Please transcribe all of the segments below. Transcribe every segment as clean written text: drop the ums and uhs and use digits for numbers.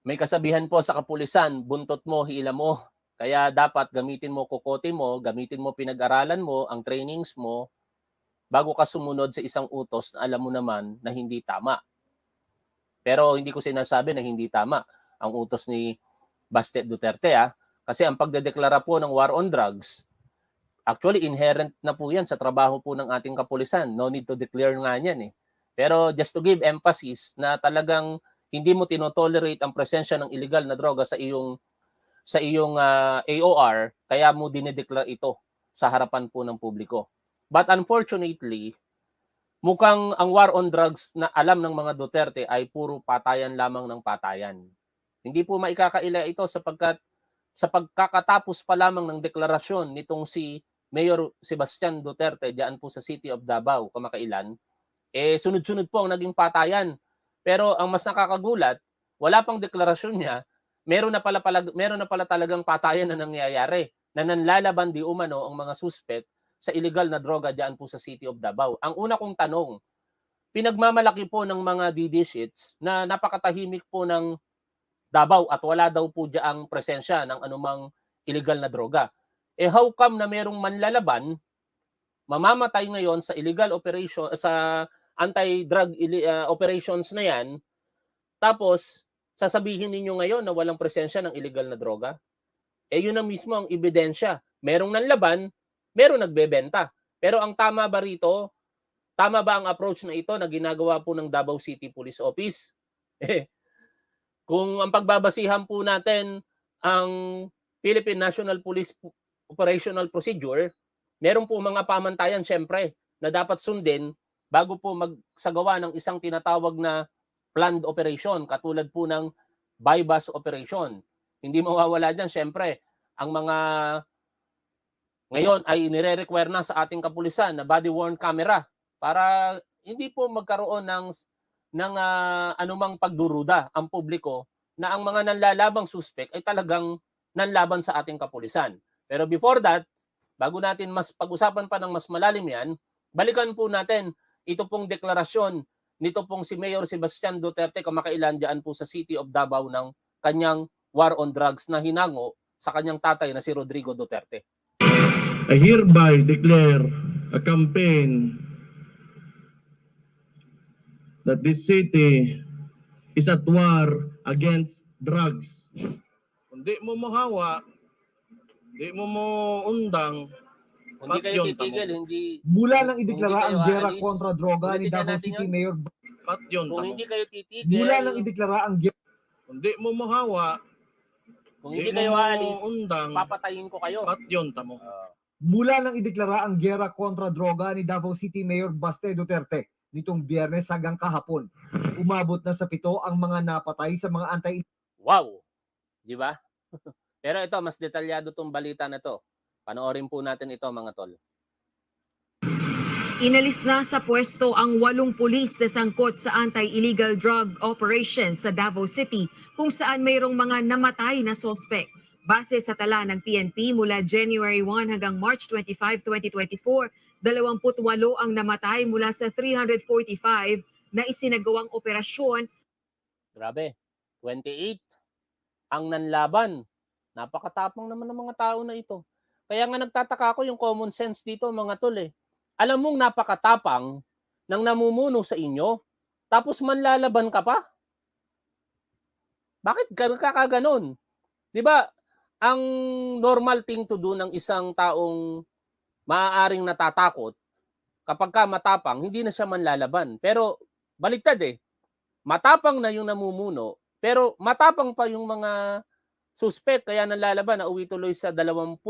May kasabihan po sa kapulisan, buntot mo, hila mo. Kaya dapat gamitin mo kokote mo, gamitin mo pinag-aralan mo, ang trainings mo, bago ka sumunod sa isang utos na alam mo naman na hindi tama. Pero hindi ko sinasabi na hindi tama ang utos ni Baste Duterte. Kasi ang pagdedeklara po ng war on drugs, actually inherent na po yan sa trabaho po ng ating kapulisan. No need to declare nga yan eh. Pero just to give emphasis na talagang hindi mo tinotolerate ang presensya ng illegal na droga sa iyong AOR, kaya mo dinedeklara ito sa harapan po ng publiko. But unfortunately, mukhang ang war on drugs na alam ng mga Duterte ay puro patayan lamang ng patayan. Hindi po maikakaila ito sapagkat sa pagkakatapos pa lamang ng deklarasyon nitong si Mayor Sebastian Duterte diyan po sa City of Davao kamakailan, sunod-sunod po ang naging patayan. Pero ang mas nakakagulat, wala pang deklarasyon niya, meron na pala talagang patayan na nangyayari na nanlalaban di umano ang mga suspect sa illegal na droga diyan po sa City of Davao. Ang una kong tanong, pinagmamalaki po ng mga DD-shits na napakatahimik po ng Davao at wala daw po diyaang presensya ng anumang illegal na droga. How come na merong manlalaban, mamamatay ngayon sa illegal operation, sa anti-drug operations na yan, tapos sasabihin ninyo ngayon na walang presensya ng illegal na droga? Yun na mismo ang ebidensya. Merong nanlaban, merong nagbebenta. Pero ang tama ba rito, tama ba ang approach na ito na ginagawa po ng Davao City Police Office? Kung ang pagbabasihan po natin ang Philippine National Police Operational Procedure, meron po mga pamantayan syempre na dapat sundin bago po magsagawa ng isang tinatawag na planned operation, katulad po ng buy-bust operation. Hindi mawawala dyan syempre ang mga ngayon ay nire-require na sa ating kapulisan na body-worn camera para hindi po magkaroon ng anumang pagduruda ang publiko na ang mga nanlalabang suspect ay talagang nanlaban sa ating kapulisan. Pero before that, bago natin mas pag-usapan pa ng mas malalim yan, balikan po natin ito pong deklarasyon nito pong si Mayor Sebastian Duterte kamakailan diyan po sa City of Davao ng kanyang war on drugs na hinango sa kanyang tatay na si Rodrigo Duterte. I hereby declare a campaign that this city is at war against drugs. Kung di mo mahawa, di mo undang, Hindi kayo titigil, hindi... Mula nang ideklara ang giyera kontra droga ni Davao City Mayor... Kung hindi kayo titigil... Mula nang ideklara ang giyera... Kung di mo mahawa, kung hindi kayo aalis, papatayin ko kayo. Mula nang ideklara ang giyera kontra droga ni Davao City Mayor Baste Duterte nitong Biyernes hanggang kahapon, umabot na sa 7 ang mga napatay sa mga anti... Wow! Di ba? Pero ito, mas detalyado tong balita na to. Panoorin po natin ito mga tol. Inalis na sa pwesto ang 8 pulis na sangkot sa anti-illegal drug operations sa Davao City kung saan mayroong mga namatay na sospek. Base sa tala ng PNP mula January 1 hanggang March 25, 2024, 28 ang namatay mula sa 345 na isinagawang operasyon. Grabe, 28 ang nanlaban. Napakatapang naman ng mga tao na ito. Kaya nga nagtataka ako yung common sense dito mga tol eh. Alam mong napakatapang ng namumuno sa inyo, tapos manlalaban ka pa? Bakit kakaganon? Di ba, ang normal thing to do ng isang taong maaaring natatakot, kapag ka matapang, hindi na siya manlalaban. Pero baliktad eh, matapang na yung namumuno, pero matapang pa yung mga suspect, kaya nanlalaban na uwi tuloy sa 28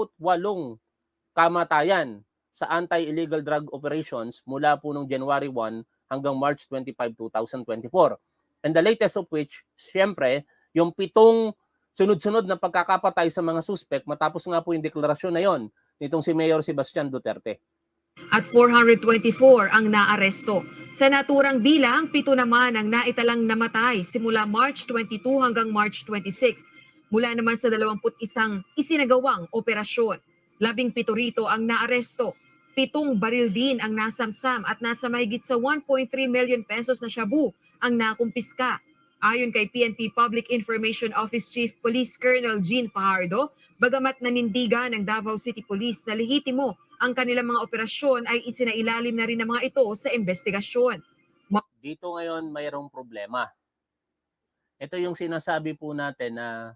kamatayan sa anti-illegal drug operations mula po noong January 1 hanggang March 25, 2024. And the latest of which, siyempre, yung 7 sunod-sunod na pagkakapatay sa mga suspect matapos nga po yung deklarasyon na yon nitong si Mayor Sebastian Duterte. At 424 ang naaresto. Sa naturang bilang, 7 naman ang naitalang namatay simula March 22 hanggang March 26. Mula naman sa 21 isinagawang operasyon. 17 rito ang naaresto. 7 baril din ang nasamsam at nasa mahigit sa 1.3 million pesos na shabu ang nakumpiska. Ayon kay PNP Public Information Office Chief Police Colonel Jean Fajardo, bagamat nanindigan ng Davao City Police na lehitimo ang kanilang mga operasyon ay isinailalim na rin ng mga ito sa investigasyon. Dito ngayon mayroong problema. Ito yung sinasabi po natin na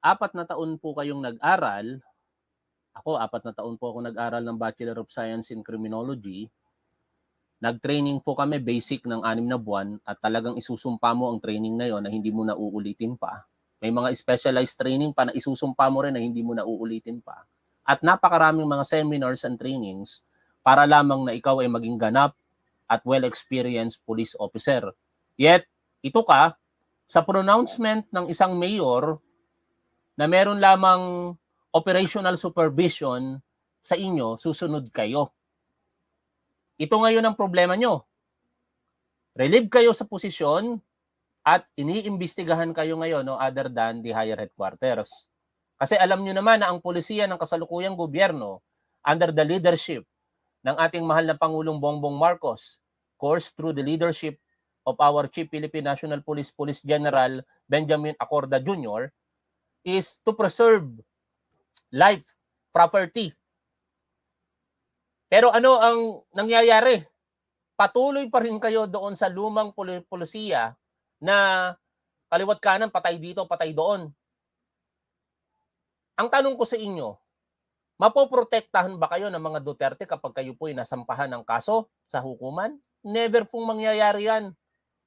4 na taon po kayong nag-aral. Ako, 4 na taon po ako nag-aral ng Bachelor of Science in Criminology. Nag-training po kami basic ng 6 na buwan at talagang isusumpa mo ang training na yon na hindi mo na uulitin pa. May mga specialized training pa na isusumpa mo rin na hindi mo na uulitin pa. At napakaraming mga seminars and trainings para lamang na ikaw ay maging ganap at well-experienced police officer. Yet, ito ka, sa pronouncement ng isang mayor na meron lamang operational supervision sa inyo, susunod kayo. Ito ngayon ang problema nyo. Relieve kayo sa posisyon at iniimbestigahan kayo ngayon no other than the higher headquarters. Kasi alam nyo naman na ang polisiya ng kasalukuyang gobyerno under the leadership ng ating mahal na Pangulong Bongbong Marcos, course through the leadership of our Chief Philippine National Police Police General Benjamin Acorda Jr. is to preserve life, property. Pero ano ang nangyayari? Patuloy pa rin kayo doon sa lumang polisiya na kaliwat kanan, patay dito, patay doon. Ang tanong ko sa inyo, mapoprotektahan ba kayo ng mga Duterte kapag kayo po'y nasampahan ng kaso sa hukuman? Never pong mangyayari yan.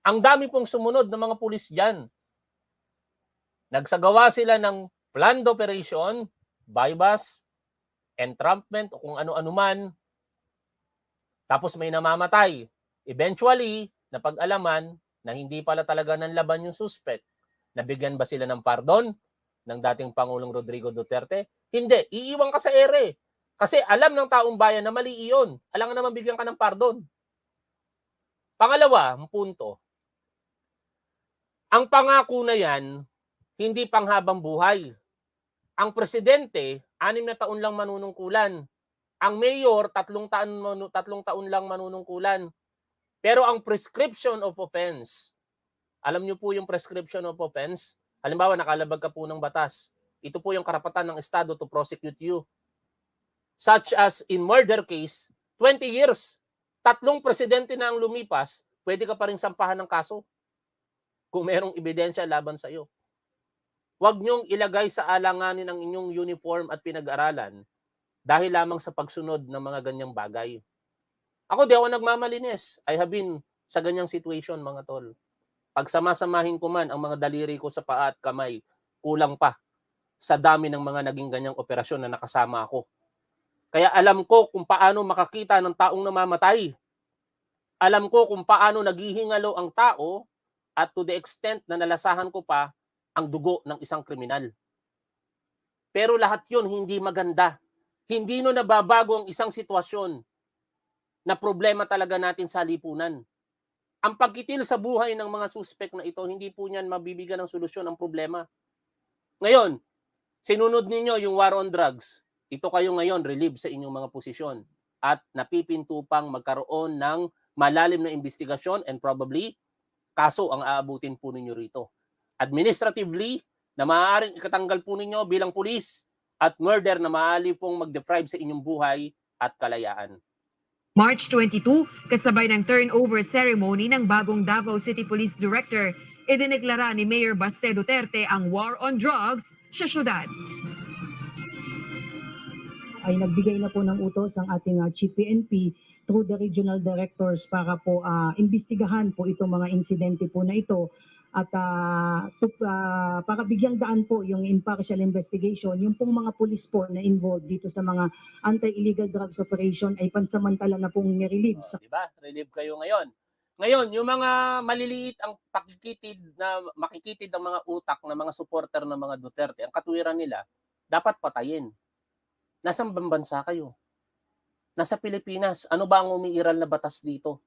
Ang dami pong sumunod ng mga pulis dyan. Nagsagawa sila ng planned operation, bypass, entrapment, o kung ano-ano man. Tapos may namamatay. Eventually, napag-alaman na hindi pala talaga nanlaban yung suspect. Nabigyan ba sila ng pardon ng dating Pangulong Rodrigo Duterte? Hindi. Iiwan ka sa ere. Kasi alam ng taong bayan na mali iyon. Alangan naman bigyan ka ng pardon. Pangalawa, ang punto. Ang pangako na yan, hindi panghabang buhay. Ang presidente, 6 na taon lang manunungkulan. Ang mayor, 3 taon lang manunungkulan. Pero ang prescription of offense, alam niyo po yung prescription of offense? Halimbawa, nakalabag ka po ng batas. Ito po yung karapatan ng Estado to prosecute you. Such as in murder case, 20 years. 3 presidente na ang lumipas, pwede ka pa rin sampahan ng kaso kung merong ebidensya laban sa iyo. Huwag niyong ilagay sa alanganin ang inyong uniform at pinag-aralan dahil lamang sa pagsunod ng mga ganyang bagay. Ako di ako nagmamalinis. I have been sa ganyang situation, mga tol. Pag sama-samahin ko man ang mga daliri ko sa paa at kamay, kulang pa sa dami ng mga naging ganyang operasyon na nakasama ako. Kaya alam ko kung paano makakita ng taong namamatay. Alam ko kung paano naghihingalo ang tao at to the extent na nalasahan ko pa ang dugo ng isang kriminal. Pero lahat yun hindi maganda. Hindi no nababago ang isang sitwasyon na problema talaga natin sa lipunan. Ang pagkitil sa buhay ng mga suspect na ito, hindi po niyan mabibigyan ng solusyon ang problema. Ngayon, sinunod ninyo yung war on drugs. Ito kayo ngayon relieve sa inyong mga posisyon at napipinto pang magkaroon ng malalim na investigasyon and probably kaso ang aabutin po ninyo rito. Administratively, na maaaring ikatanggal po ninyo bilang pulis at murder na maaari pong mag-deprive sa inyong buhay at kalayaan. March 22, kasabay ng turnover ceremony ng bagong Davao City Police Director, idineklara ni Mayor Baste Duterte ang war on drugs sa syudad. Ay nagbigay na po ng utos ang ating Chief PNP through the regional directors para po imbestigahan po itong mga insidente po na ito at para bigyang daan po yung impartial investigation, yung pong mga pulis po na involved dito sa mga anti-illegal drugs operation ay pansamantala na pong nirelieve. Diba? Relieve kayo ngayon. Ngayon, yung mga maliliit ang makikitid ng mga utak ng mga supporter ng mga Duterte, ang katwiran nila, dapat patayin. Nasaan bang bansa kayo? Nasa Pilipinas. Ano ba ang umiiral na batas dito?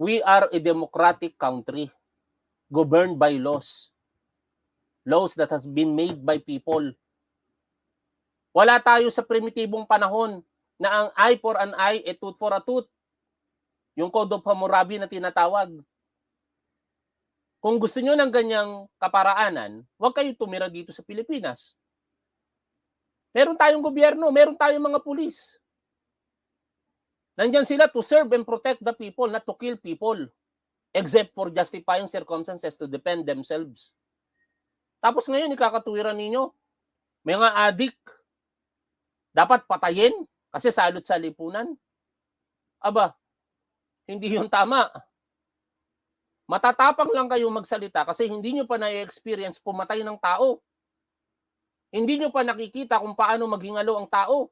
We are a democratic country governed by laws. Laws that has been made by people. Wala tayo sa primitibong panahon na ang eye for an eye, a tooth for a tooth. Yung Code of Hammurabi na tinatawag. Kung gusto nyo ng ganyang kaparaanan, huwag kayo tumira dito sa Pilipinas. Meron tayong gobyerno, meron tayong mga pulis. Nandyan sila to serve and protect the people, not to kill people. Except for justifying circumstances to defend themselves. Tapos ngayon, ikakatuwiran ninyo, may mga adik, dapat patayin kasi salot sa lipunan. Aba, hindi yun tama. Matatapang lang kayo magsalita kasi hindi nyo pa na-experience pumatay ng tao. Hindi nyo pa nakikita kung paano maghingalo ang tao.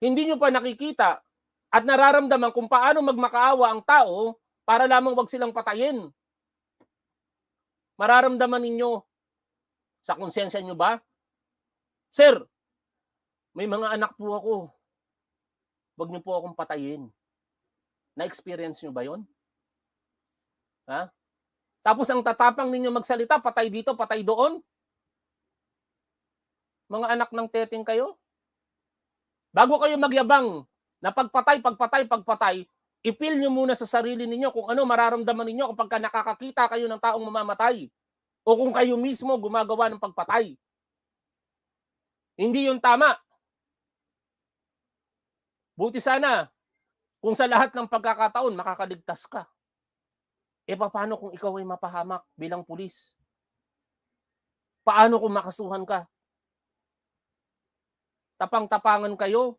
Hindi nyo pa nakikita at nararamdaman kung paano magmakaawa ang tao para lamang wag silang patayin. Mararamdaman ninyo sa konsensya nyo ba? Sir, may mga anak po ako. Wag nyo po akong patayin. Na-experience nyo ba yon? Ha? Tapos ang tatapang ninyo magsalita, patay dito, patay doon. Mga anak ng teteng kayo. Bago kayo magyabang na pagpatay, ipil nyo muna sa sarili ninyo kung ano mararamdaman ninyo kapag nakakakita kayo ng taong mamamatay. O kung kayo mismo gumagawa ng pagpatay. Hindi yun tama. Buti sana kung sa lahat ng pagkakataon makakaligtas ka. E paano kung ikaw ay mapahamak bilang pulis? Paano kung makasuhan ka? Tapang-tapangan kayo.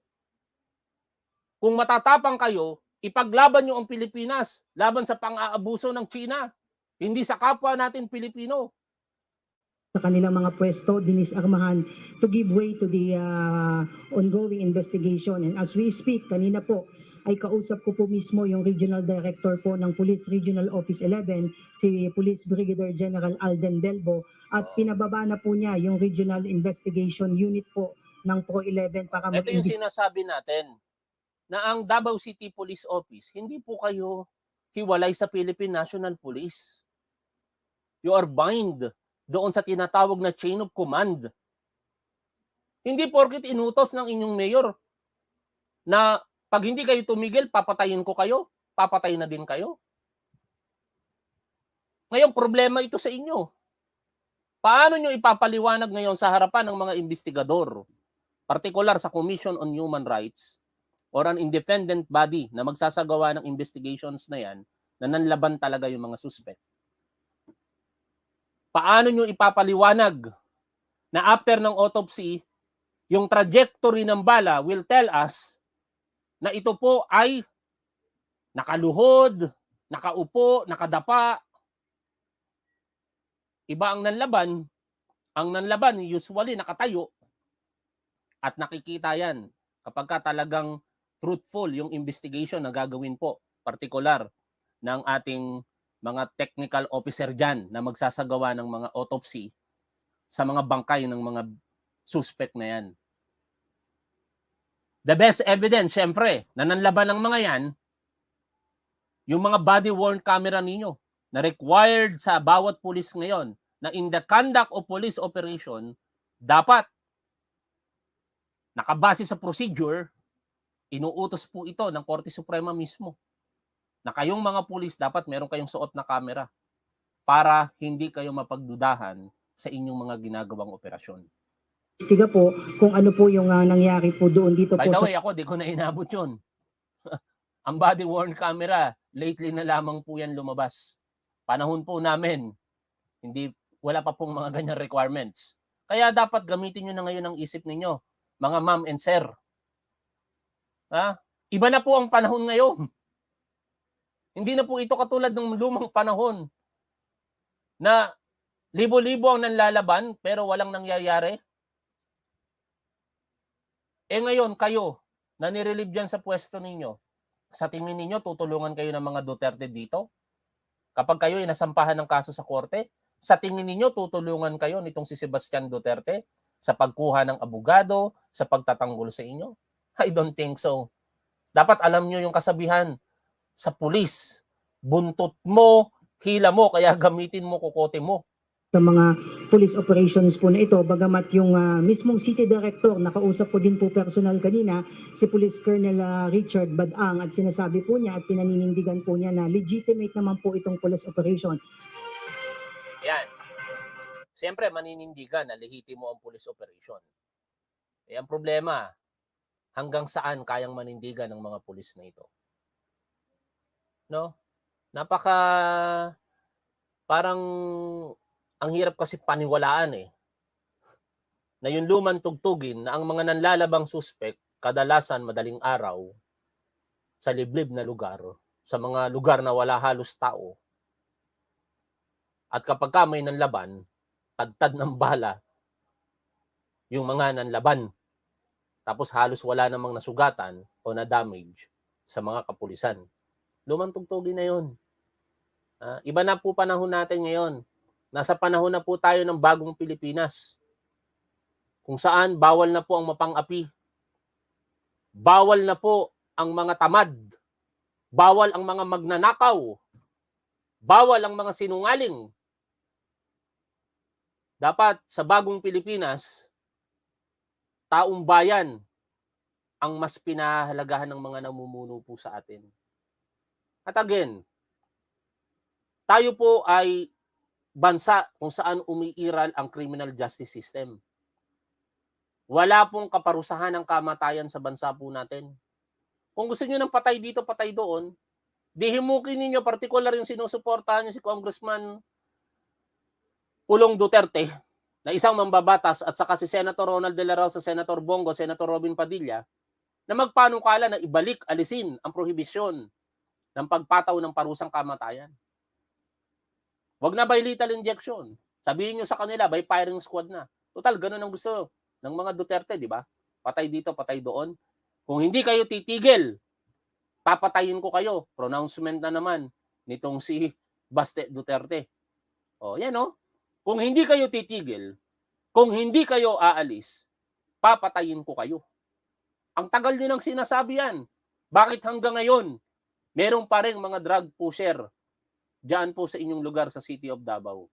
Kung matatapang kayo, ipaglaban nyo ang Pilipinas laban sa pang-aabuso ng China. Hindi sa kapwa natin Pilipino. Sa kanilang mga pwesto, dinisarmahan to give way to the ongoing investigation. And as we speak, kanina po, ay kausap ko po mismo yung Regional Director po ng Police Regional Office 11, si Police Brigadier General Alden Delbo, at pinababa na po niya yung Regional Investigation Unit po ng Pro 11 para ito yung sinasabi natin, na ang Davao City Police Office, hindi po kayo hiwalay sa Philippine National Police. You are bind doon sa tinatawag na chain of command. Hindi porket inutos ng inyong mayor na pag hindi kayo tumigil, papatayin ko kayo, papatay na din kayo. Ngayon, problema ito sa inyo. Paano nyo ipapaliwanag ngayon sa harapan ng mga investigador, partikular sa Commission on Human Rights, or an independent body na magsasagawa ng investigations na yan, na nanlaban talaga yung mga suspect? Paano nyo ipapaliwanag na after ng autopsy, yung trajectory ng bala will tell us na ito po ay nakaluhod, nakaupo, nakadapa. Iba ang nanlaban. Ang nanlaban usually nakatayo at nakikita yan kapag ka talagang truthful yung investigation na gagawin po, partikular ng ating mga technical officer dyan na magsasagawa ng mga autopsy sa mga bangkay ng mga suspect na yan. The best evidence, syempre, na nanlaban ng mga yan, yung mga body-worn camera ninyo na required sa bawat pulis ngayon na in the conduct of police operation, dapat nakabase sa procedure, inuutos po ito ng Korte Suprema mismo na kayong mga pulis dapat meron kayong suot na camera para hindi kayo mapagdudahan sa inyong mga ginagawang operasyon. Istiga po kung ano po yung nangyari po doon dito By po the way, ako di ko na inabot yun. Ang body-worn camera, lately na lamang po yan lumabas. Panahon po namin, wala pa pong mga ganyang requirements. Kaya dapat gamitin nyo na ngayon ang isip ninyo, mga ma'am and sir. Ha? Iba na po ang panahon ngayon. Hindi na po ito katulad ng lumang panahon na libo-libo ang nanlalaban pero walang nangyayari. Ngayon, kayo, na nirelieve dyan sa pwesto ninyo, sa tingin ninyo, tutulungan kayo ng mga Duterte dito? Kapag kayo ay nasampahan ng kaso sa korte, sa tingin ninyo, tutulungan kayo nitong si Sebastian Duterte sa pagkuha ng abogado, sa pagtatanggol sa inyo? I don't think so. Dapat alam nyo yung kasabihan sa pulis, buntot mo, hila mo, kaya gamitin mo, kukote mo. Sa mga police operations po na ito, bagamat yung mismong City Director, nakausap po din po personal kanina, si Police Colonel Richard Badang, at sinasabi po niya at pinaninindigan po niya na legitimate naman po itong police operation. Yan. Siyempre, maninindigan na lehitimo ang police operation. Eh, ang problema, hanggang saan kayang manindigan ng mga pulis na ito? No? Parang ang hirap kasi paniwalaan na yung lumang tugtugin na ang mga nanlalabang suspect kadalasan madaling araw sa liblib na lugar, sa mga lugar na wala halos tao. At kapag ka may nanlaban, tadtad ng bala yung mga nanlaban. Tapos halos wala namang nasugatan o na-damage sa mga kapulisan. Lumang tugtugin na yun. Iba na po panahon natin ngayon. Nasa panahon na po tayo ng bagong Pilipinas. Kung saan bawal na po ang mapang-api. Bawal na po ang mga tamad. Bawal ang mga magnanakaw. Bawal ang mga sinungaling. Dapat sa bagong Pilipinas, taong bayan ang mas pinahalagahan ng mga namumuno po sa atin. At again, tayo po ay bansa kung saan umiiral ang criminal justice system. Wala pong kaparusahan ng kamatayan sa bansa po natin. Kung gusto niyo ng patay dito, patay doon, dihimukin ninyo, partikular yung sinusuportahan niyo si Congressman Pulong Duterte, na isang mambabatas, at saka si Senator Ronald De La Rosa, Senator Bongo, Senator Robin Padilla, na magpanukala na ibalik, alisin ang prohibisyon ng pagpataw ng parusang kamatayan. Wag na by lethal injection. Sabihin nyo sa kanila, by firing squad na. Total, ganun ang gusto ng mga Duterte, di ba? Patay dito, patay doon. Kung hindi kayo titigil, papatayin ko kayo. Pronouncement na naman nitong si Baste Duterte. O, yan o. Kung hindi kayo titigil, kung hindi kayo aalis, papatayin ko kayo. Ang tagal nyo nang sinasabi yan. Bakit hanggang ngayon, meron pa rin mga drug pusher diyan po sa inyong lugar sa City of Davao?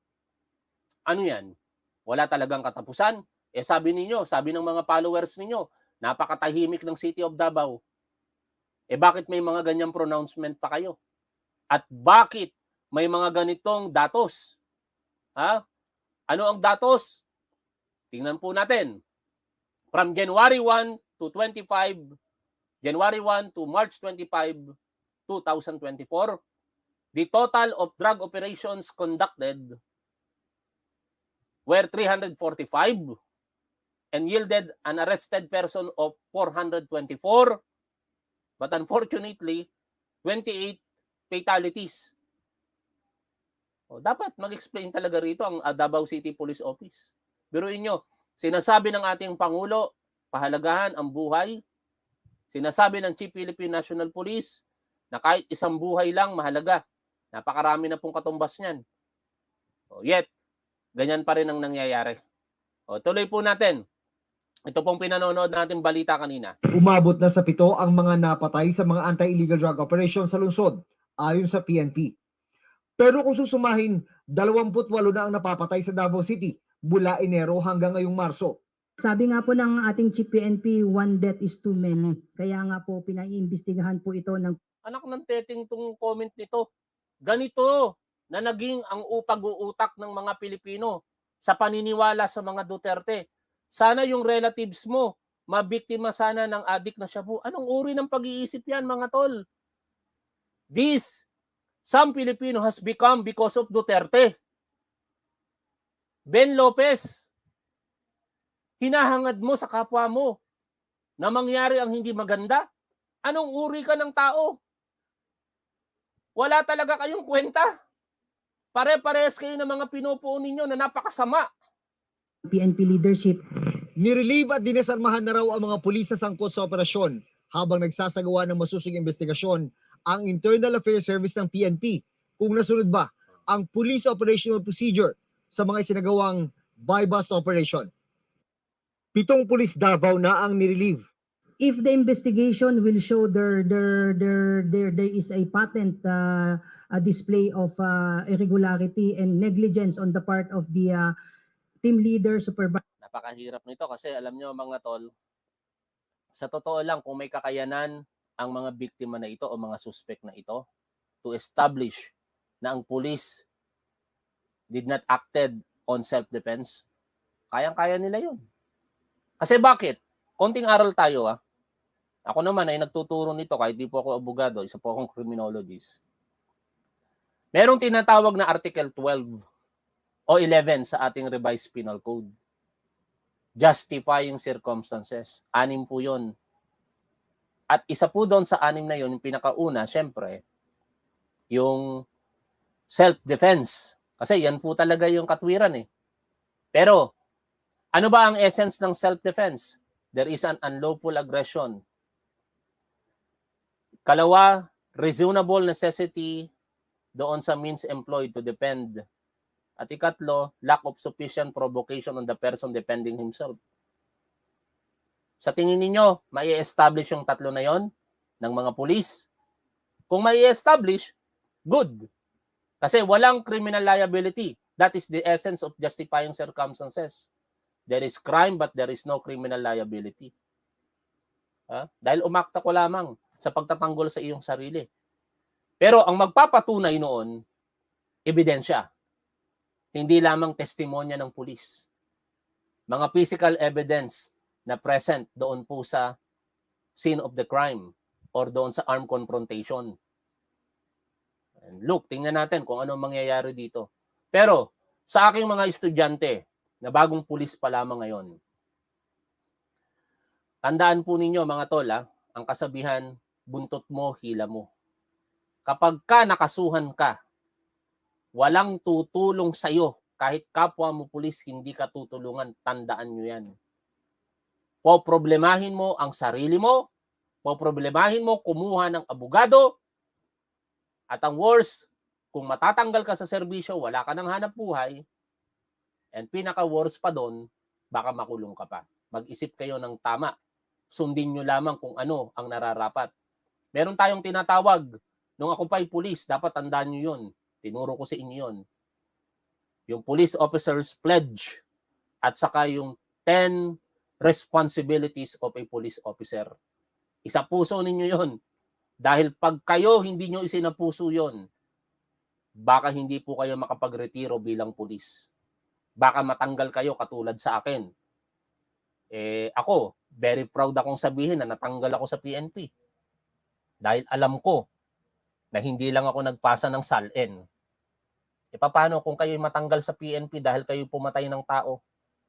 Ano yan? Wala talagang katapusan? Eh sabi ninyo, sabi ng mga followers ninyo, napakatahimik ng City of Davao. Eh bakit may mga ganyang pronouncement pa kayo? At bakit may mga ganitong datos? Ano ang datos? Tingnan po natin. From January 1 to 25, January 1 to March 25, 2024, the total of drug operations conducted were 345 and yielded an arrested person of 424, but unfortunately, 28 fatalities. Dapat mag-explain talaga rito ang Davao City Police Office. Biruin nyo, sinasabi ng ating Pangulo, pahalagahan ang buhay. Sinasabi ng Chief Philippine National Police na kahit isang buhay lang mahalaga. Napakarami na pong katumbas niyan. Yet, ganyan pa rin ang nangyayari. Tuloy po natin. Ito pong pinanonood natin balita kanina. Umabot na sa 7 ang mga napatay sa mga anti-illegal drug operations sa lungsod, ayon sa PNP. Pero kung susumahin, 28 na ang napapatay sa Davao City mula Enero hanggang ngayong Marso. Sabi nga po ng ating Chief PNP, one death is too many. Kaya nga po pinaiimbestigahan po ito ng... Anak ng teting tong comment nito. Ganito na naging ang pag-uutak ng mga Pilipino sa paniniwala sa mga Duterte. Sana yung relatives mo mabiktima sana ng adik na shabu. Anong uri ng pag-iisip yan, mga tol? Some Filipino has become because of Duterte. Ben Lopez, hinahangad mo sa kapwa mo na mangyari ang hindi maganda? Anong uri ka ng tao? Wala talaga kayong kwenta. Pare-parehas kayo ng mga pinupuo ninyo na napakasama. PNP leadership. Nirelieve at dinasarmahan na raw ang mga pulis sa sangkot sa operasyon habang nagsasagawa ng masusing investigasyon ang Internal Affairs Service ng PNP kung nasunod ba ang Police Operational Procedure sa mga isinagawang buy-bust operation. 7 pulis Davao na ang nirelieve. If the investigation will show there is a patent a display of irregularity and negligence on the part of the team leader, supervisor. Napakahirap nito kasi alam nyo mga tol, sa totoo lang kung may kakayanan ang mga biktima na ito o mga suspect na ito to establish na ang pulis did not acted on self-defense, kayang-kaya nila yun. Kasi bakit? Konting aral tayo Ako naman ay nagtuturo nito kahit di po ako abogado, isa po akong criminologist. Merong tinatawag na Article 12 o 11 sa ating revised penal code. Justifying circumstances. 6 po yun. At isa po doon sa 6 na yun, yung pinakauna, syempre, yung self-defense. Kasi yan po talaga yung katwiran Pero, ano ba ang essence ng self-defense? There is an unlawful aggression. Kalawa, reasonable necessity doon sa means employed to defend. At ikatlo, lack of sufficient provocation on the person defending himself. Sa tingin ninyo, mai-establish yung 3 na yon ng mga pulis? Kung mai-establish, good. Kasi walang criminal liability. That is the essence of justifying circumstances. There is crime but there is no criminal liability. Dahil umakta ko lamang sa pagtatanggol sa iyong sarili. Pero ang magpapatunay noon, ebidensya. Hindi lamang testimonya ng pulis. Mga physical evidence na present doon po sa scene of the crime or doon sa armed confrontation. And look, tingnan natin kung anong mangyayari dito. Pero sa aking mga estudyante na bagong pulis pa lamang ngayon, tandaan po ninyo mga tol, ang kasabihan, buntot mo, hila mo. Kapag ka nakasuhan ka, walang tutulong sa'yo. Kahit kapwa mo pulis, hindi ka tutulungan. Tandaan nyo yan. Poproblemahin mo ang sarili mo. Poproblemahin mo kumuha ng abogado. At ang worst, kung matatanggal ka sa serbisyo, wala ka ng hanap buhay. And pinaka-worst pa doon, baka makulong ka pa. Mag-isip kayo ng tama. Sundin nyo lamang kung ano ang nararapat. Meron tayong tinatawag, nung ako pa'y pulis, dapat tandaan nyo yun. Tinuro ko sa inyo yun. Yung police officer's pledge at saka yung 10 responsibilities of a police officer. Isa puso ninyo yun. Dahil pag kayo hindi nyo isinapuso yun, baka hindi po kayo makapagretiro bilang pulis. Baka matanggal kayo katulad sa akin. Ako, very proud akong sabihin na natanggal ako sa PNP. Dahil alam ko na hindi lang ako nagpasa ng SALN. Paano kung kayo matanggal sa PNP dahil kayo pumatay ng tao,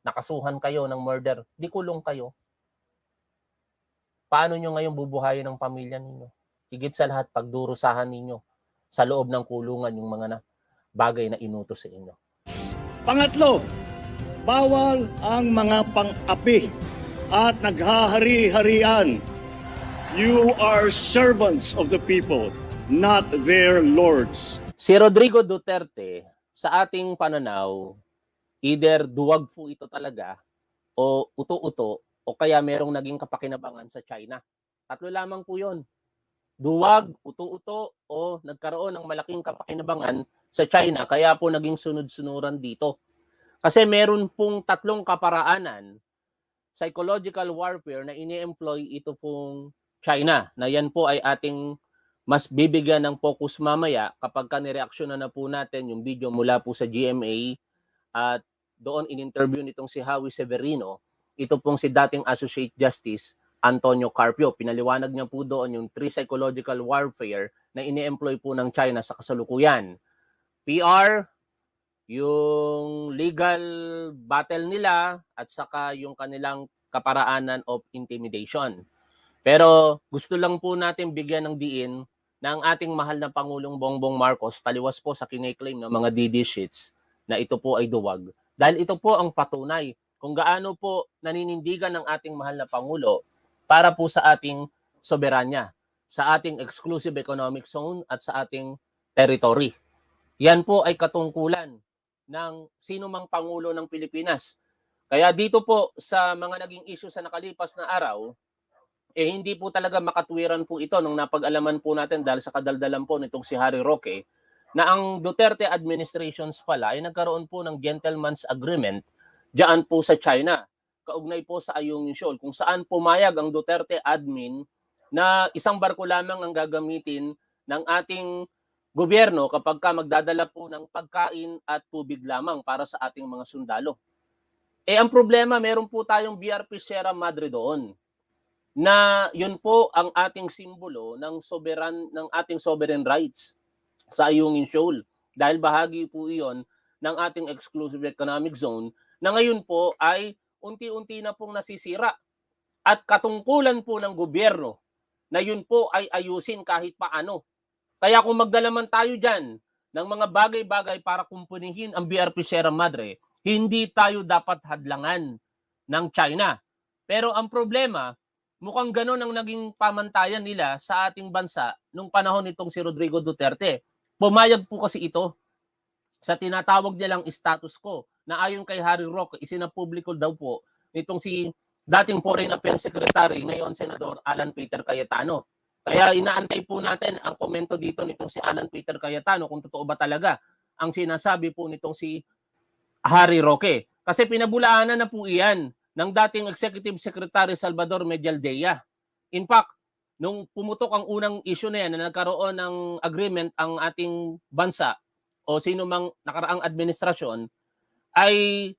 nakasuhan kayo ng murder, di kulong kayo? Paano nyo ngayon bubuhayin ng pamilya ninyo? Higit sa lahat, pagdurusahan ninyo sa loob ng kulungan yung mga bagay na inutos sa inyo. Pangatlo, bawal ang mga pang-api at naghahari-harian. You are servants of the people, not their lords. Si Rodrigo Duterte, sa ating pananaw, either duwag po ito talaga o uto-uto o kaya merong naging kapakinabangan sa China. 3 lamang po yun. Duwag, uto-uto o nagkaroon ng malaking kapakinabangan sa China kaya po naging sunod-sunuran dito. Kasi meron pong 3 kaparaanan, psychological warfare na ini-employ ito pong China, na yan po ay ating mas bibigyan ng focus mamaya kapag nireaksyonan na po natin yung video mula po sa GMA at doon in-interview nitong si Howie Severino, ito pong si dating Associate Justice Antonio Carpio. Pinaliwanag niya po doon yung 3 psychological warfare na ini-employ po ng China sa kasalukuyan. PR, yung legal battle nila at saka yung kanilang kaparaanan of intimidation. Pero gusto lang po natin bigyan ng diin na ang ating mahal na Pangulong Bongbong Marcos taliwas po sa kine-claim ng mga DD sheets na ito po ay duwag. Dahil ito po ang patunay kung gaano po naninindigan ng ating mahal na Pangulo para po sa ating soberanya, sa ating exclusive economic zone at sa ating territory. Yan po ay katungkulan ng sino mang Pangulo ng Pilipinas. Kaya dito po sa mga naging issue sa nakalipas na araw, hindi po talaga makatwiran po ito nung napag-alaman po natin dahil sa kadaldalan po nitong si Harry Roque na ang Duterte administrations pala ay nagkaroon po ng gentleman's agreement diyan po sa China. Kaugnay po sa Ayungin Shoal kung saan pumayag ang Duterte admin na isang barko lamang ang gagamitin ng ating gobyerno kapag ka magdadala po ng pagkain at tubig lamang para sa ating mga sundalo. Ang problema, meron po tayong BRP Sierra Madre doon na yun po ang ating simbolo ng ating sovereign rights sa Ayungin Shoal. Dahil bahagi po iyon ng ating exclusive economic zone na ngayon po ay unti-unti na pong nasisira. At katungkulan po ng gobyerno na yun po ay ayusin kahit paano. Kaya kung magdala man tayo dyan ng mga bagay-bagay para kumpunihin ang BRP Sierra Madre, hindi tayo dapat hadlangan ng China. Pero ang problema, mukhang ganon ang naging pamantayan nila sa ating bansa nung panahon nitong si Rodrigo Duterte. Pumayag po kasi ito sa tinatawag nilang status quo na ayon kay Harry Roque, isinapubliko daw po nitong si dating Foreign Affairs Secretary, ngayon Senador Alan Peter Cayetano. Kaya inaantay po natin ang komento dito nitong si Alan Peter Cayetano kung totoo ba talaga ang sinasabi po nitong si Harry Roque. Kasi pinabulaanan na po iyan ng dating Executive Secretary Salvador Medialdea. In fact, nung pumutok ang unang issue na yan na nagkaroon ng agreement ang ating bansa o sino mang nakaraang administrasyon, ay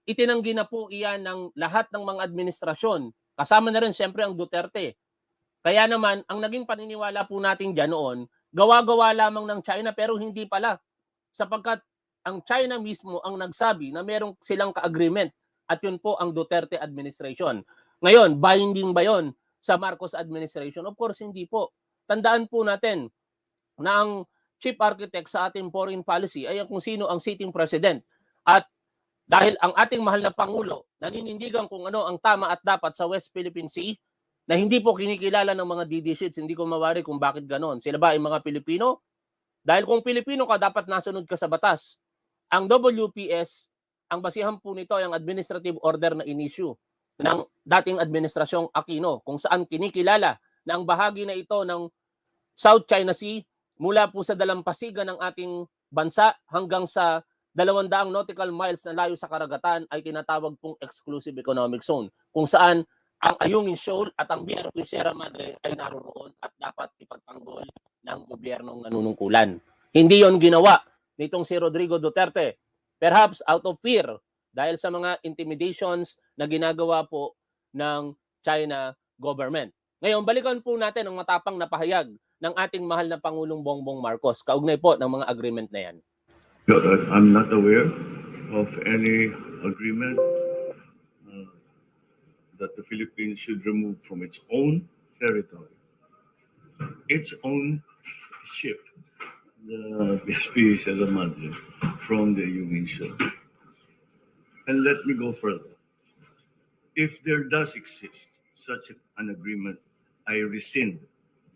itinanggi na po iyan ng lahat ng mga administrasyon. Kasama na rin siyempre ang Duterte. Kaya naman, ang naging paniniwala po natin dyan noon, gawa-gawa lamang ng China pero hindi pala. Sapagkat ang China mismo ang nagsabi na merong silang ka-agreement at yun po ang Duterte administration. Ngayon, binding ba yun sa Marcos administration? Of course, hindi po. Tandaan po natin na ang chief architect sa ating foreign policy ay kung sino ang sitting president. At dahil ang ating mahal na Pangulo naninindigan kung ano ang tama at dapat sa West Philippine Sea, na hindi po kinikilala ng mga DD sheets, hindi ko mawari kung bakit ganon. Sila ba ay mga Pilipino? Dahil kung Pilipino ka, dapat nasunod ka sa batas. Ang WPS, ang basihan po nito ay ang administrative order na in-issue ng dating administrasyong Aquino, kung saan kinikilala na ang bahagi na ito ng South China Sea mula po sa dalampasigan ng ating bansa hanggang sa 200 nautical miles na layo sa karagatan ay tinatawag pong exclusive economic zone, kung saan ang Ayungin Shoal at ang BRP Sierra Madre ay naroon at dapat ipagtanggol ng gobyernong nanunungkulan. Hindi yon ginawa nitong si Rodrigo Duterte. Perhaps out of fear dahil sa mga intimidations na ginagawa po ng China government. Ngayon, balikan po natin ang matapang na pahayag ng ating mahal na Pangulong Bongbong Marcos. Kaugnay po ng mga agreement na yan. I'm not aware of any agreement that the Philippines should remove from its own territory, its own ship, the BSP Sierra Madre, from the Ayungin Shoal. And let me go further. If there does exist such an agreement, I rescind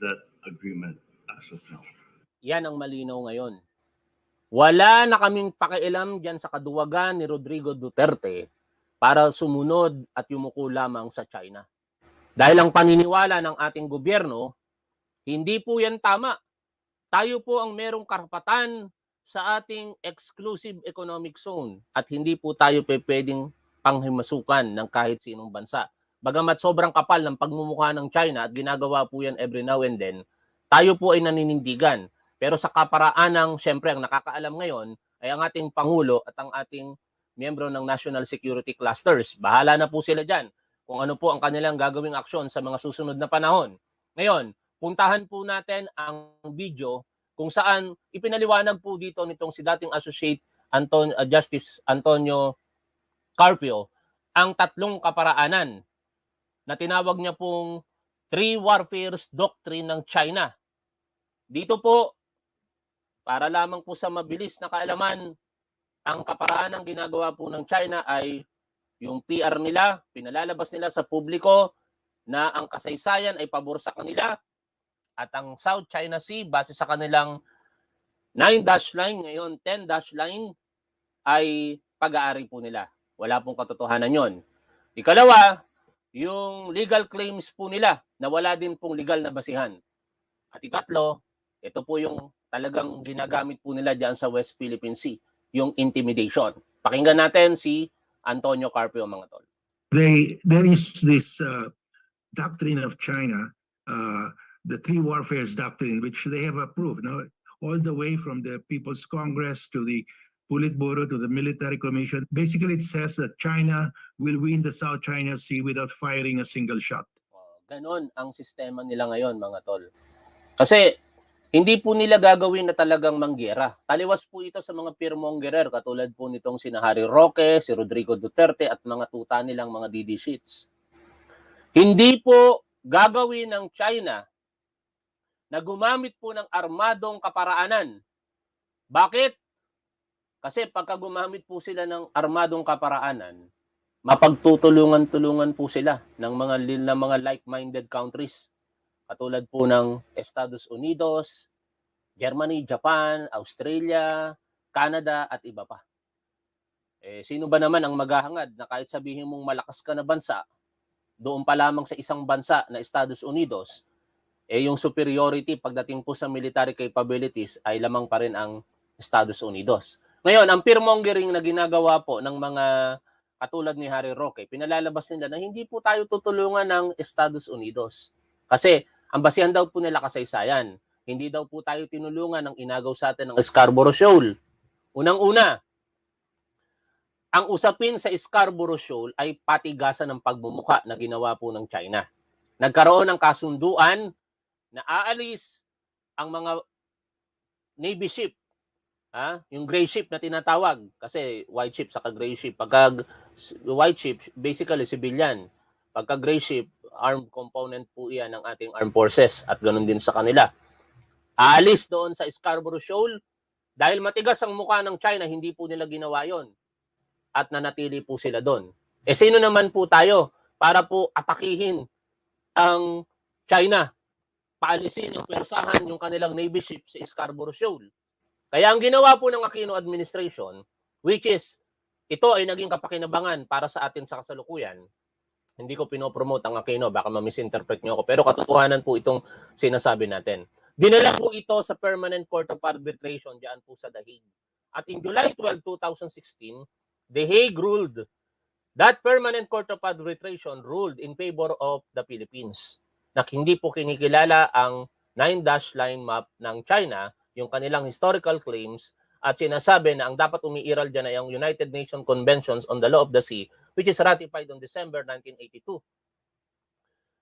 that agreement as of now. Yan ang malinaw ngayon. Wala na kaming pakialam dyan sa kaduwagan ni Rodrigo Duterte para sumunod at yumuko lamang sa China. Dahil ang paniniwala ng ating gobyerno, hindi po yan tama. Tayo po ang merong karapatan sa ating exclusive economic zone at hindi po tayo pwedeng panghimasukan ng kahit sinong bansa. Bagamat sobrang kapal ng pagmumukha ng China at ginagawa po yan every now and then, tayo po ay naninindigan. Pero sa kaparaanang, syempre ang nakakaalam ngayon ay ang ating Pangulo at ang ating miyembro ng National Security Clusters. Bahala na po sila dyan kung ano po ang kanilang gagawing aksyon sa mga susunod na panahon. Ngayon, puntahan po natin ang video kung saan ipinaliwanag po dito nitong si dating Associate Justice Antonio Carpio ang tatlong kaparaanan na tinawag niya pong Three Warfares Doctrine ng China. Dito po, para lamang po sa mabilis na kaalaman, ang kaparaan ng ginagawa po ng China ay yung PR nila, pinalalabas nila sa publiko na ang kasaysayan ay pabor sa kanila at ang South China Sea, base sa kanilang 9-dash line, ngayon 10-dash line, ay pag-aari po nila. Wala pong katotohanan yon. Ikalawa, yung legal claims po nila na wala din pong legal na basihan. At ikatlo, ito po yung talagang ginagamit po nila dyan sa West Philippine Sea, yung intimidation. Pakinggan natin si Antonio Carpio, mga tol. There is this doctrine of China, the Three Warfares Doctrine, which they have approved. Now, all the way from the People's Congress to the Politburo to the Military Commission. Basically, it says that China will win the South China Sea without firing a single shot. Ganon ang sistema nila ngayon, mga tol. Kasi hindi po nila gagawin na talagang manggera. Taliwas po ito sa mga pirmonggerer katulad po nitong si Harry Roque, si Rodrigo Duterte at mga tuta nilang mga DD sheets. Hindi po gagawin ng China na gumamit po ng armadong kaparaanan. Bakit? Kasi pagka gumamit po sila ng armadong kaparaanan, mapagtutulungan-tulungan po sila ng mga like-minded countries. Katulad po ng Estados Unidos, Germany, Japan, Australia, Canada at iba pa. Sino ba naman ang maghahangad na kahit sabihin mong malakas ka na bansa, doon pa lamang sa isang bansa na Estados Unidos, yung superiority pagdating po sa military capabilities ay lamang pa rin ang Estados Unidos. Ngayon, ang fear-mongering na ginagawa po ng mga katulad ni Harry Roque, pinalalabas nila na hindi po tayo tutulungan ng Estados Unidos. Kasi ang basihan daw po nila kasaysayan. Hindi daw po tayo tinulungan ng inagaw sa atin ng Scarborough Shoal. Unang-una, ang usapin sa Scarborough Shoal ay patigasan ng pagmumukha na ginawa po ng China. Nagkaroon ng kasunduan na aalis ang mga Navy ship, yung gray ship na tinatawag, kasi white ship saka gray ship. Pagka white ship, basically civilian. Pagka gray ship, armed component po iyan ng ating armed forces at ganoon din sa kanila. Aalis doon sa Scarborough Shoal dahil matigas ang mukha ng China, hindi po nila ginawa yon at nanatili po sila doon. Sino naman po tayo para po atakihin ang China? Paalisin yung pwersahan, yung kanilang Navy ship sa Scarborough Shoal. Kaya ang ginawa po ng Aquino administration, which is, ito ay naging kapakinabangan para sa atin sa kasalukuyan. Hindi ko pinopromote ang Aquino, baka ma-misinterpret nyo ako, pero katotohanan po itong sinasabi natin. Dinala po ito sa Permanent Court of Arbitration diyan po sa The Hague. At in July 12, 2016, The Hague ruled, that Permanent Court of Arbitration ruled in favor of the Philippines na hindi po kinikilala ang 9-dash line map ng China, yung kanilang historical claims, at sinasabi na ang dapat umiiral dyan ay ang United Nations Conventions on the Law of the Sea, which is ratified on December 1982.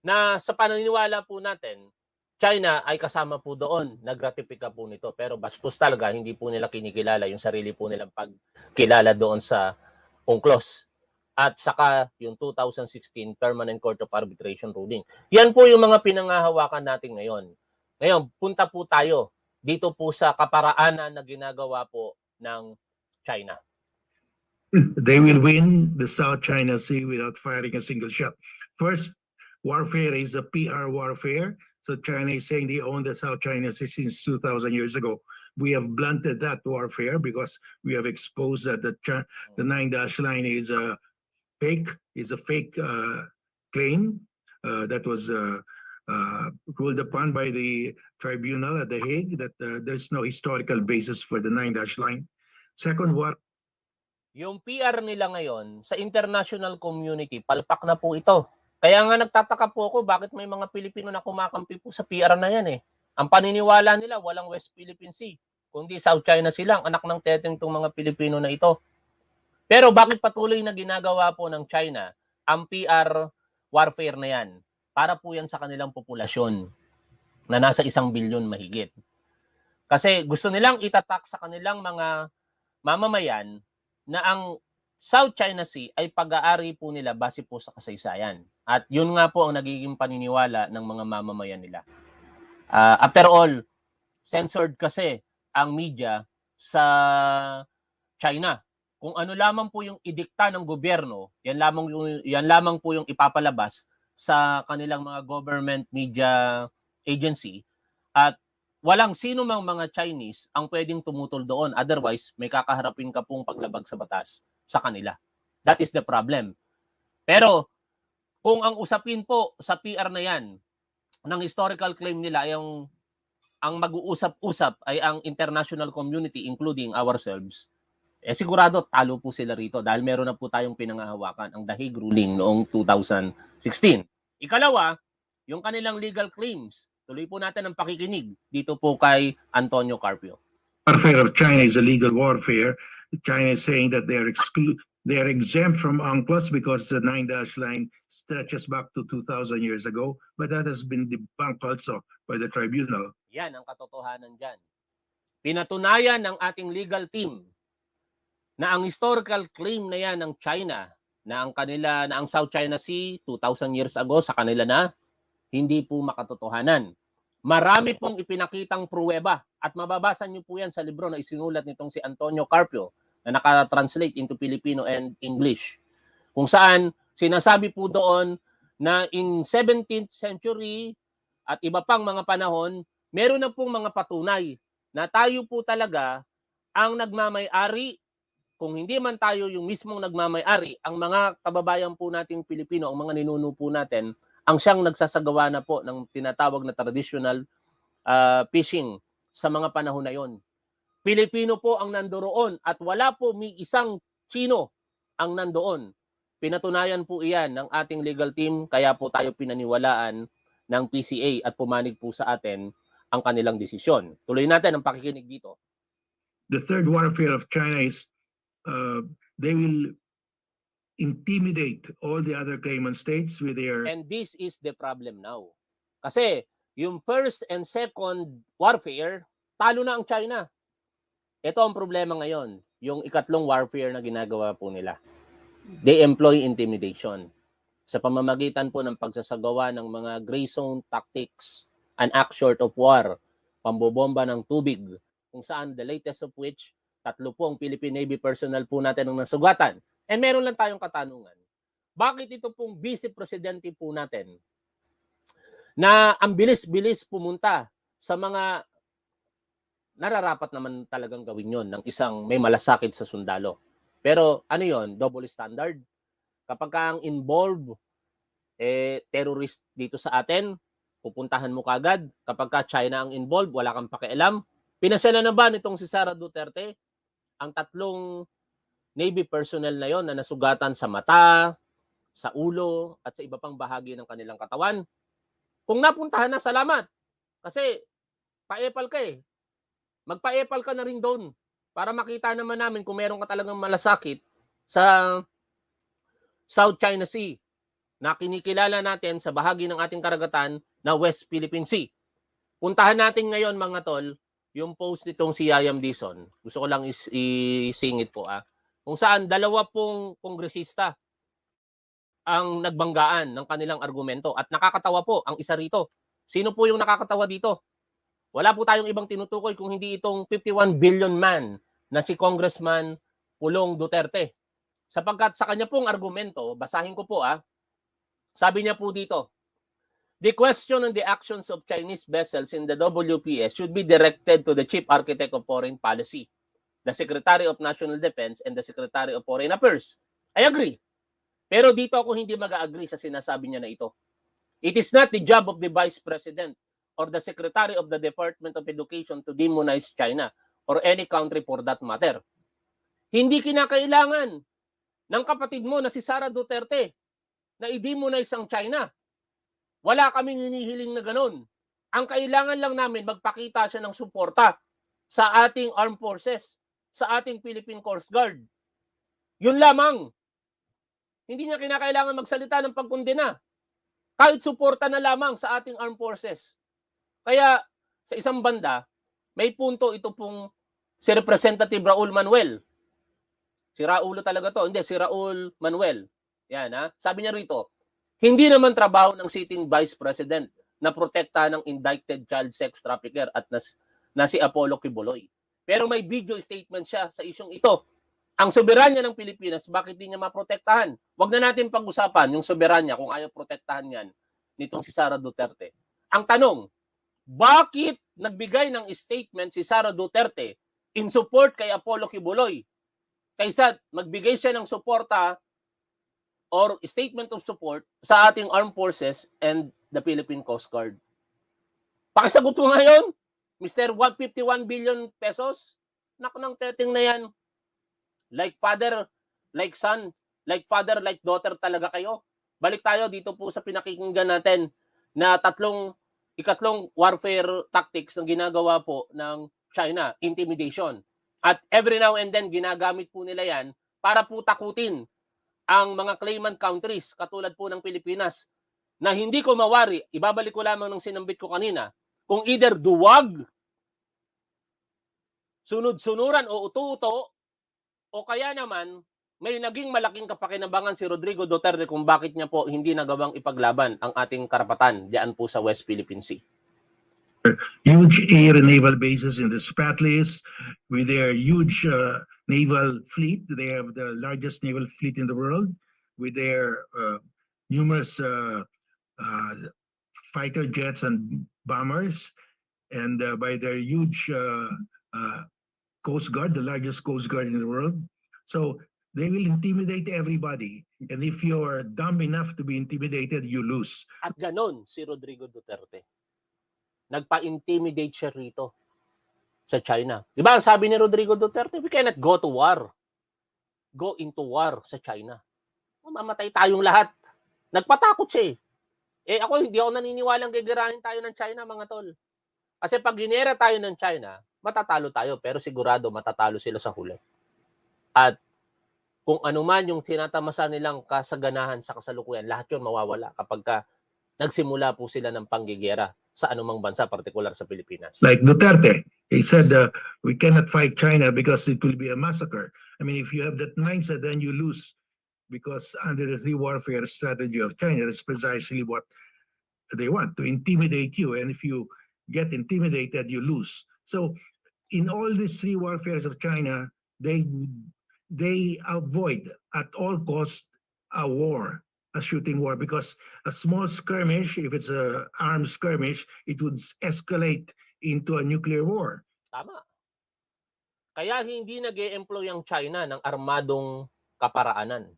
Na sa paniniwala po natin, China ay kasama po doon, nagratifika po nito, pero bastos talaga, hindi po nila kinikilala yung sarili po nilang pagkilala doon sa UNCLOS. At saka yung 2016 Permanent Court of Arbitration ruling. Yan po yung mga pinangahawakan natin ngayon. Ngayon, punta po tayo dito po sa kaparaanan na ginagawa po ng China. They will win the South China Sea without firing a single shot. First, warfare is a PR warfare. So China is saying they own the South China Sea since 2,000 years ago. We have blunted that warfare because we have exposed that the 9-dash line is a fake claim that was ruled upon by the tribunal at The Hague, that there's no historical basis for the 9-dash line. Second, yung PR nila ngayon sa international community, palpak na po ito. Kaya nga nagtataka po ako bakit may mga Pilipino na kumakampi po sa PR na yan eh. Ang paniniwala nila walang West Philippine Sea, kundi South China Sea lang, anak ng teteng tong mga Pilipino na ito. Pero bakit patuloy na ginagawa po ng China ang PR warfare na yan? Para po yan sa kanilang populasyon na nasa 1 bilyon mahigit. Kasi gusto nilang itatak sa kanilang mga mamamayan na ang South China Sea ay pag-aari po nila base po sa kasaysayan. At yun nga po ang nagiging paniniwala ng mga mamamayan nila. After all, censored kasi ang media sa China. Kung ano lamang po yung idikta ng gobyerno, yan lamang po yung ipapalabas sa kanilang mga government media agency, at walang sino mang mga Chinese ang pwedeng tumutol doon. Otherwise, may kakaharapin ka pong paglabag sa batas sa kanila. That is the problem. Pero kung ang usapin po sa PR na yan, ng historical claim nila ay ang mag-uusap-usap ay ang international community including ourselves, sigurado talo po sila rito dahil meron na po tayong pinangahawakan, ang The Hague ruling noong 2016. Ikalawa, yung kanilang legal claims to Tuloy po natin ang pakikinig dito po kay Antonio Carpio. Warfare of China is illegal warfare. China is saying that they are exempt from UNCLOS because the 9-dash line stretches back to 2,000 years ago, but that has been debunked also by the tribunal. Yan ang katotohanan dyan. Pinatunayan ng ating legal team na ang historical claim na yan ng China na ang South China Sea 2,000 years ago sa kanila na, hindi po makatotohanan. Marami pong ipinakitang pruweba at mababasa niyo po yan sa libro na isinulat nitong si Antonio Carpio na naka-translate into Filipino and English. Kung saan sinasabi po doon na in 17th century at iba pang mga panahon, meron na pong mga patunay na tayo po talaga ang nagmamay-ari. Kung hindi man tayo yung mismong nagmamay-ari, ang mga kababayan po nating Pilipino, ang mga ninuno po natin, ang siyang nagsasagawa na po ng tinatawag na traditional fishing sa mga panahon na yon. Pilipino po ang nandoon at wala po isang Chino ang nandoon. Pinatunayan po iyan ng ating legal team, kaya po tayo pinaniwalaan ng PCA at pumanig po sa atin ang kanilang desisyon. Tuloy natin ang pakikinig dito. The third warfare of China is they will intimidate all the other claimant states with their... And this is the problem now. Kasi yung first and second warfare, talo na ang China. Ito ang problema ngayon, yung ikatlong warfare na ginagawa po nila. They employ intimidation sa pamamagitan po ng pagsasagawa ng mga gray zone tactics, an act short of war, pambobomba ng tubig, kung saan the latest of which, 3 po ang Philippine Navy personnel po natin ang nasugatan. And meron lang tayong katanungan. Bakit ito pong vice presidente po natin na ang bilis-bilis pumunta sa mga nararapat naman talagang gawin yon ng isang may malasakit sa sundalo. Pero ano yon? Double standard. Kapag ang involved terrorist dito sa atin, pupuntahan mo kagad. Kapag ka China ang involved, wala kang pakialam. Pinasela na ba nitong si Sara Duterte ang 3 Navy personnel na yon na nasugatan sa mata, sa ulo, at sa iba pang bahagi ng kanilang katawan? Kung napuntahan na, salamat. Kasi pa-epal ka eh. Magpa-epal ka na rin doon para makita naman namin kung meron ka talagang malasakit sa South China Sea na kinikilala natin sa bahagi ng ating karagatan na West Philippine Sea. Puntahan natin ngayon mga tol, yung post nitong si Yayam Dizon. Gusto ko lang isingit po kung saan 2 pong kongresista ang nagbanggaan ng kanilang argumento at nakakatawa po ang isa rito. Sino po yung nakakatawa dito? Wala po tayong ibang tinutukoy kung hindi itong 51 billion man na si Congressman Pulong Duterte. Sapagkat sa kanya pong argumento, basahin ko po sabi niya po dito, the question on the actions of Chinese vessels in the WPS should be directed to the Chief Architect of Foreign Policy, the Secretary of National Defense, and the Secretary of Foreign Affairs. I agree. Pero dito ako hindi mag-agree sa sinasabi niya na ito. It is not the job of the Vice President or the Secretary of the Department of Education to demonize China or any country for that matter. Hindi kinakailangan ng kapatid mo na si Sara Duterte na i-demonize ang China. Wala kaming hinihiling na ganun. Ang kailangan lang namin, magpakita siya ng suporta sa ating armed forces, sa ating Philippine Coast Guard. Yun lamang. Hindi niya kinakailangan magsalita ng pagkondena. Kahit suporta na lamang sa ating armed forces. Kaya sa isang banda, may punto ito pong si Representative Raul Manuel. Si Raulo talaga to. Hindi, si Raul Manuel. Yan Sabi niya rito, hindi naman trabaho ng sitting Vice President na protektahan ng indicted child sex trafficker at na si Apollo Kibuloy. Pero may video statement siya sa isyong ito. Ang soberanya ng Pilipinas, bakit di niya maprotektahan? Huwag na natin pag-usapan yung soberanya kung ayaw protektahan yan nitong si Sara Duterte. Ang tanong, bakit nagbigay ng statement si Sara Duterte in support kay Apollo Kibuloy kaysa magbigay siya ng suporta or statement of support sa ating armed forces and the Philippine Coast Guard? Pakisagot mo ngayon, Mr. 151 billion pesos? Nak ng teteng na yan. Like father, like son, like father, like daughter talaga kayo. Balik tayo dito po sa pinakikinggan natin na 3 ikatlong warfare tactics na ginagawa po ng China, intimidation. At every now and then, ginagamit po nila yan para po takutin ang mga claimant countries, katulad po ng Pilipinas, na hindi ko mawari, ibabalik ko lamang ng sinambit ko kanina, kung either duwag, sunod-sunuran o uto-uto, o kaya naman, may naging malaking kapakinabangan si Rodrigo Duterte kung bakit niya po hindi nagawang ipaglaban ang ating karapatan diyan po sa West Philippine Sea. Huge air and naval bases in the Spratlys with their huge naval fleet. They have the largest naval fleet in the world with their numerous fighter jets and bombers, and by their huge Coast Guard, the largest Coast Guard in the world. So they will intimidate everybody. And if you're dumb enough to be intimidated, you lose. At ganon si Rodrigo Duterte. Nagpa-intimidate siya rito sa China. Di ba ang sabi ni Rodrigo Duterte, we cannot go to war. Go into war sa China. Mamamatay tayong lahat. Nagpatakot siya eh. Ako, hindi ako naniniwalang gagarahin tayo ng China, mga tol. Kasi pag ginera tayo ng China, matatalo tayo, pero sigurado matatalo sila sa huli. At kung ano man yung tinatamasa nilang kasaganahan sa kasalukuyan, lahat yun mawawala kapag nagsimula po sila ng panggigera sa anumang bansa, partikular sa Pilipinas. Like Duterte, he said, we cannot fight China because it will be a massacre. I mean, if you have that mindset, then you lose, because under the three warfare strategy of China, that's precisely what they want, to intimidate you. And if you get intimidated, you lose. So in all these three warfares of China, they avoid at all costs a war, a shooting war, because a small skirmish, if it's a armed skirmish, it would escalate into a nuclear war. Tama. Kaya hindi nag-e-employ ang China ng armadong kaparaanan.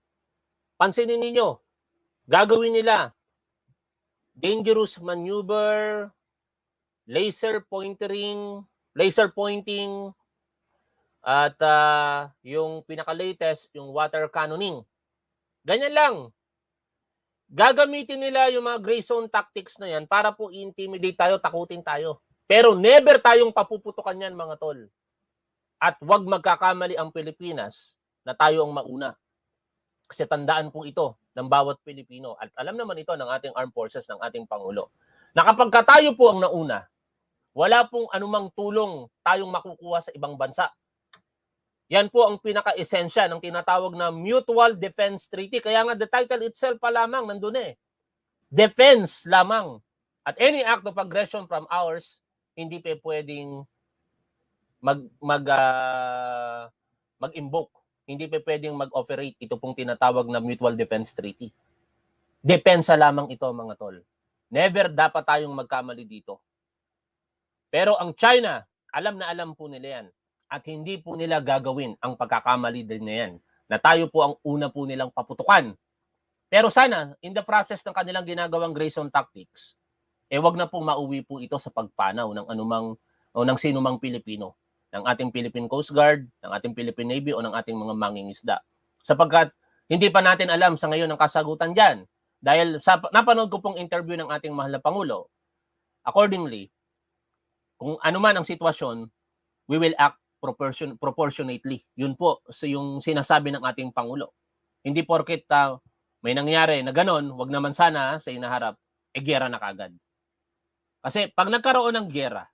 Pansinin ninyo, gagawin nila dangerous maneuver, laser pointing, at yung pinaka-latest, yung water cannoning. Ganyan lang. Gagamitin nila yung mga gray zone tactics na yan para po i-intimidate tayo, takutin tayo. Pero never tayong papuputukan yan, mga tol. At wag magkakamali ang Pilipinas na tayo ang mauna. Kasi tandaan po ito ng bawat Pilipino. At alam naman ito ng ating armed forces, ng ating Pangulo, na kapag tayo po ang nauna, wala pong anumang tulong tayong makukuha sa ibang bansa. Yan po ang pinaka-esensya ng tinatawag na Mutual Defense Treaty. Kaya nga the title itself pa lamang nandun eh. Defense lamang. At any act of aggression from ours, hindi pa pwedeng mag-invoke. Hindi pa pwedeng mag-operate ito pong tinatawag na Mutual Defense Treaty. Depensa lamang ito, mga tol. Never dapat tayong magkamali dito. Pero ang China, alam na alam po nila yan. At hindi po nila gagawin ang pagkakamali din na yan, na tayo po ang una po nilang paputukan. Pero sana, in the process ng kanilang ginagawang gray zone tactics, wag na pong mauwi po ito sa pagpanaw ng anumang o ng sinumang Pilipino, ng ating Philippine Coast Guard, ng ating Philippine Navy o ng ating mga mangingisda. Sapagkat hindi pa natin alam sa ngayon ang kasagutan dyan. Dahil sa napanood ko pong interview ng ating mahal na Pangulo, accordingly, kung ano man ang sitwasyon, we will act proportionately. Yun po yung sinasabi ng ating Pangulo. Hindi porket may nangyari na ganon, wag naman sana sa inaharap, gera na kagad. Kasi pag nagkaroon ng gera,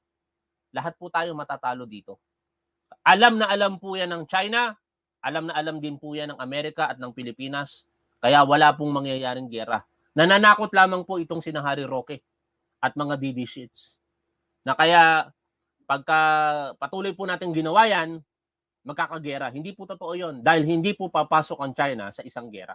lahat po tayo matatalo dito. Alam na alam po yan ng China, alam na alam din po yan ng Amerika at ng Pilipinas, kaya wala pong mangyayaring gera. Nananakot lamang po itong sina Harry Roque at mga DD sheets. Na kaya pagka patuloy po natin ginawa yan, magkakagera. Hindi po totoo yun dahil hindi po papasok ang China sa isang gera.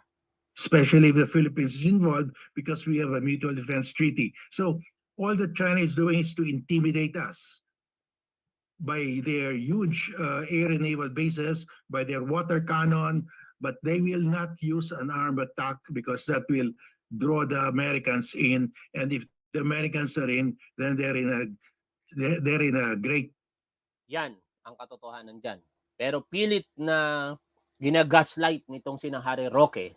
Especially if the Philippines is involved, because we have a mutual defense treaty. So all that China is doing is to intimidate us by their huge air and naval bases, by their water cannon, but they will not use an armed attack because that will draw the Americans in. And if the Americans are in, then they're in a great... Yan ang katotohanan dyan. Pero pilit na ginagaslight nitong sina Harry Roque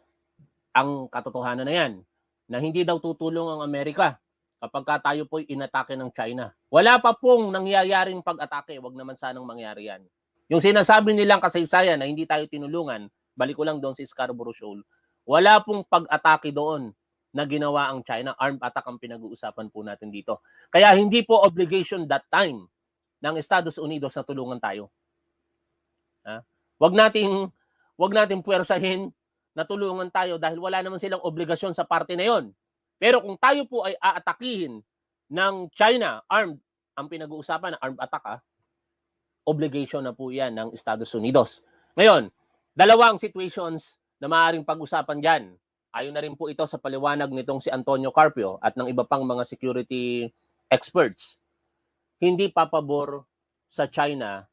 ang katotohanan na yan, na hindi daw tutulong ang Amerika kapag tayo po'y inatake ng China. Wala pa pong nangyayaring pag-atake, wag naman sanang mangyari yan. Yung sinasabi nilang kasaysayan na hindi tayo tinulungan, balik ko lang doon sa Scarborough Shoal, wala pong pag-atake doon na ginawa ang China. Armed attack ang pinag-uusapan po natin dito. Kaya hindi po obligation that time ng Estados Unidos na tulungan tayo. Wag nating puwersahin na tulungan tayo dahil wala naman silang obligasyon sa parte na yon. Pero kung tayo po ay aatakihin ng China, armed, ang pinag-uusapan na armed attack, obligation na po yan ng Estados Unidos. Ngayon, dalawang situations na maaaring pag-usapan dyan. Ayon na rin po ito sa paliwanag nitong si Antonio Carpio at ng iba pang mga security experts. Hindi papabor sa China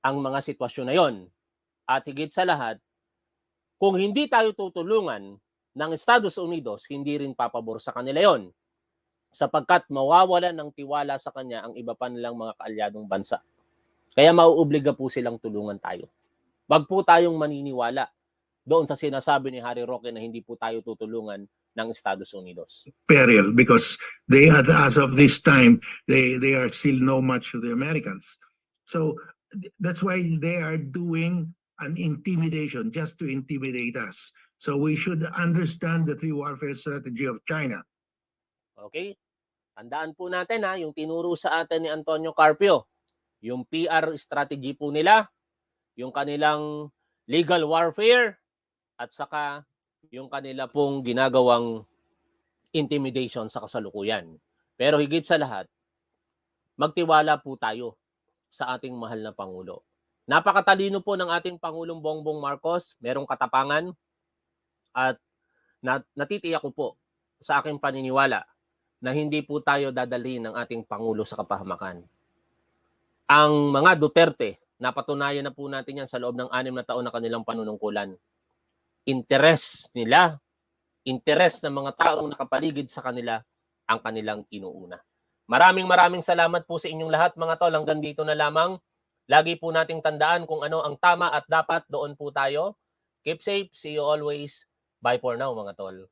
ang mga sitwasyon na yon. At higit sa lahat, kung hindi tayo tutulungan ng Estados Unidos, hindi rin papabor sa kanila yon. Sapagkat mawawalan ng tiwala sa kanya ang iba pa nilang mga kaalyadong bansa. Kaya mauobliga po silang tulungan tayo. Wag po tayong maniniwala doon sa sinasabi ni Harry Roque na hindi po tayo tutulungan ng Estados Unidos. Peril, because they had, as of this time, they are still no match to the Americans. So that's why they are doing an intimidation just to intimidate us. So we should understand the three warfare strategy of China. Okay? Tandaan po natin yung tinuro sa atin ni Antonio Carpio. Yung PR strategy po nila, yung kanilang legal warfare, at saka yung kanila pong ginagawang intimidation sa kasalukuyan. Pero higit sa lahat, magtiwala po tayo sa ating mahal na Pangulo. Napakatalino po ng ating Pangulong Bongbong Marcos, merong katapangan, at natitiyak ko po sa aking paniniwala na hindi po tayo dadalhin ng ating Pangulo sa kapahamakan. Ang mga Duterte, napatunayan na po natin yan sa loob ng 6 na taon na kanilang panunungkulan. Interes nila, interes ng mga taong nakapaligid sa kanila ang kanilang inuuna. Maraming salamat po sa inyong lahat mga tol. Hanggang dito na lamang. Lagi po nating tandaan kung ano ang tama at dapat, doon po tayo. Keep safe. See you always. Bye for now mga tol.